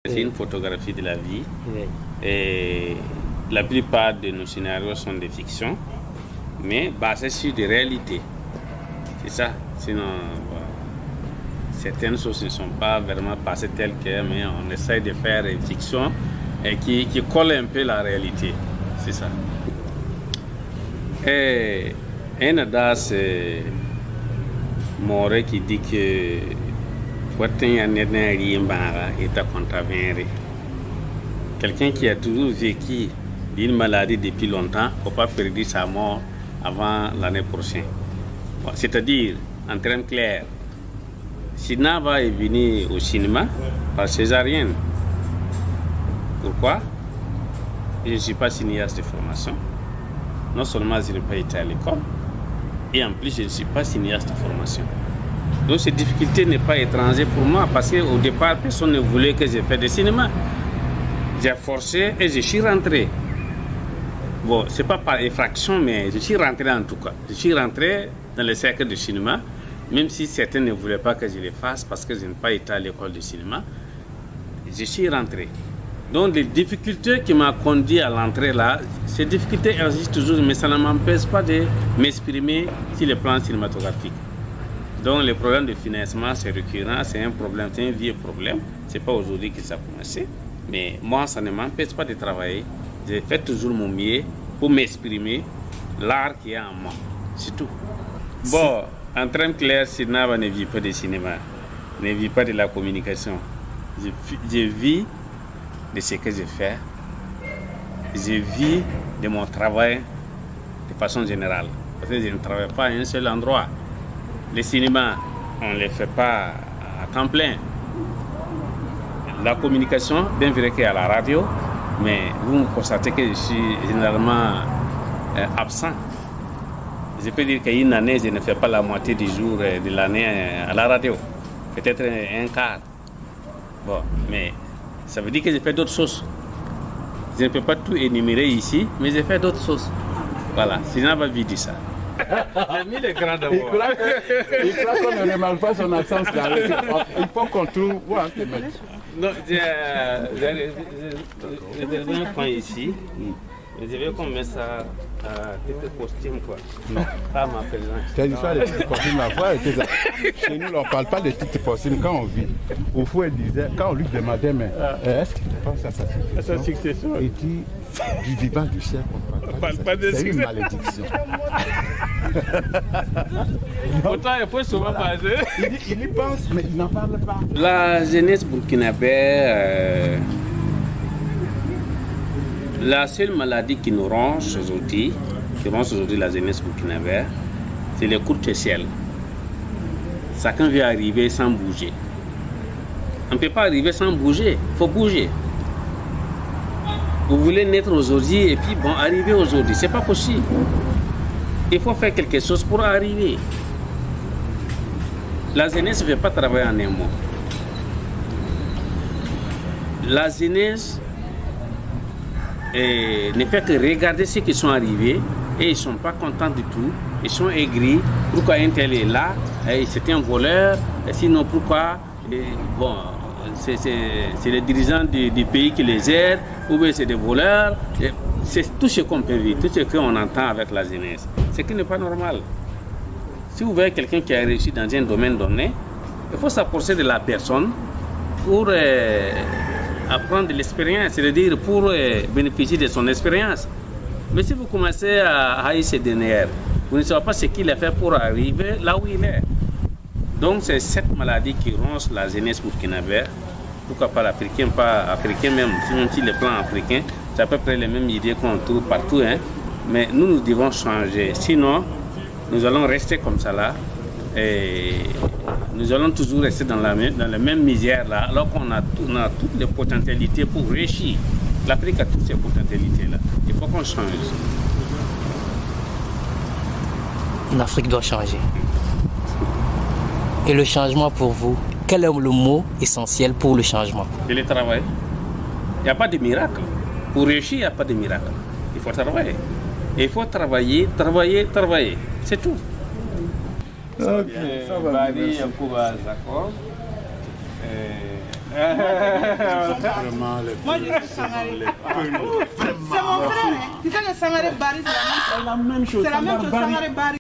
C'est une photographie de la vie. Et la plupart de nos scénarios sont des fictions, mais basés sur des réalités. C'est ça. Sinon, certaines choses ne sont pas vraiment passées telles quelles, mais on essaie de faire des fictions et qui collent un peu la réalité. C'est ça. Et un audace Moré qui dit que quelqu'un qui a toujours vécu une maladie depuis longtemps ne peut pas prédire sa mort avant l'année prochaine. Bon, c'est-à-dire, en termes clairs, Sinaba est venu au cinéma par césarienne. Pourquoi? Je ne suis pas cinéaste de formation. Non seulement je n'ai pas été à l'école, et en plus je ne suis pas cinéaste de formation. Donc cette difficulté n'est pas étrangère pour moi parce qu'au départ, personne ne voulait que je fasse du cinéma. J'ai forcé et je suis rentré. Bon, ce n'est pas par effraction, mais je suis rentré en tout cas. Je suis rentré dans le cercle de cinéma, même si certains ne voulaient pas que je le fasse parce que je n'ai pas été à l'école de cinéma. Je suis rentré. Donc les difficultés qui m'ont conduit à l'entrée là, ces difficultés existent toujours, mais ça ne m'empêche pas de m'exprimer sur le plan cinématographique. Donc le problème de financement, c'est récurrent, c'est un problème, c'est un vieux problème. Ce n'est pas aujourd'hui que ça a commencé. Mais moi, ça ne m'empêche pas de travailler. Je fais toujours mon mieux pour m'exprimer l'art qui est en moi. C'est tout. Bon, en termes clairs, Sinaba ne vit pas de cinéma, ne vit pas de la communication. Je vis de ce que je fais. Je vis de mon travail de façon générale. Parce que je ne travaille pas à un seul endroit. Le cinéma, on ne le fait pas à temps plein. La communication, bien vrai qu'il y a la radio, mais vous constatez que je suis généralement absent. Je peux dire qu'une année, je ne fais pas la moitié du jour de l'année à la radio. Peut-être un quart. Bon, mais ça veut dire que je fais d'autres choses. Je ne peux pas tout énumérer ici, mais je fais d'autres choses. Voilà, sinon on va vite dire ça. J'ai mis les grands d'abord. Il croit qu'on ne remarque pas son absence. Il faut qu'on trouve. Non, j'ai un point ici. Je veux qu'on mette ça à titre costume, quoi. Non. Pas ma présence. C'est l'histoire de titre costume, ma foi. Chez nous, on ne parle pas de titre costume quand on vit. Au fond, elle disait, quand on lui demandait, mais est-ce qu'il pense à sa succession? Il dit, du vivant du chef, on ne parle pas de ça. C'est une malédiction. Pourtant, il faut souvent passer. Il y pense, mais il n'en parle pas. La jeunesse burkinabé, la seule maladie qui nous ronge aujourd'hui, la jeunesse burkinabé, c'est le coup de ciel. Chacun veut arriver sans bouger. On ne peut pas arriver sans bouger, il faut bouger. Vous voulez naître aujourd'hui et puis bon, arriver aujourd'hui, ce n'est pas possible. Il faut faire quelque chose pour arriver. La jeunesse ne veut pas travailler en un mois. La jeunesse ne fait que regarder ceux qui sont arrivés et ils ne sont pas contents du tout. Ils sont aigris. Pourquoi un tel est là? C'est un voleur. Sinon, pourquoi? Bon, c'est les dirigeants du pays qui les aident, ou bien c'est des voleurs. C'est tout ce qu'on peut vivre, tout ce qu'on entend avec la jeunesse. Ce qui n'est pas normal. Si vous voyez quelqu'un qui a réussi dans un domaine donné, il faut s'approcher de la personne pour apprendre de l'expérience, c'est-à-dire pour bénéficier de son expérience. Mais si vous commencez à haïr ces dernières, vous ne savez pas ce qu'il a fait pour arriver là où il est. Donc c'est cette maladie qui ronge la jeunesse burkinabé. Pourquoi pas l'africain, pas africain même, si le plan africain, c'est à peu près les mêmes idées qu'on trouve partout. Hein. Mais nous devons changer. Sinon, nous allons rester comme ça là. Et nous allons toujours rester dans la même misère là, alors qu'on a toutes les potentialités pour réussir. L'Afrique a toutes ces potentialités là. Il faut qu'on change. L'Afrique doit changer. Et le changement pour vous, quel est le mot essentiel pour le changement? C'est le travail. Il n'y a pas de miracle. Pour réussir, il n'y a pas de miracle. Il faut travailler. Et il faut travailler. C'est tout. Ok, ça va. Vraiment, Moi, je suis Sangaré. C'est mon frère. Tu sais que Sangaré Barry, c'est la même chose. C'est la même chose, Sangaré Barry.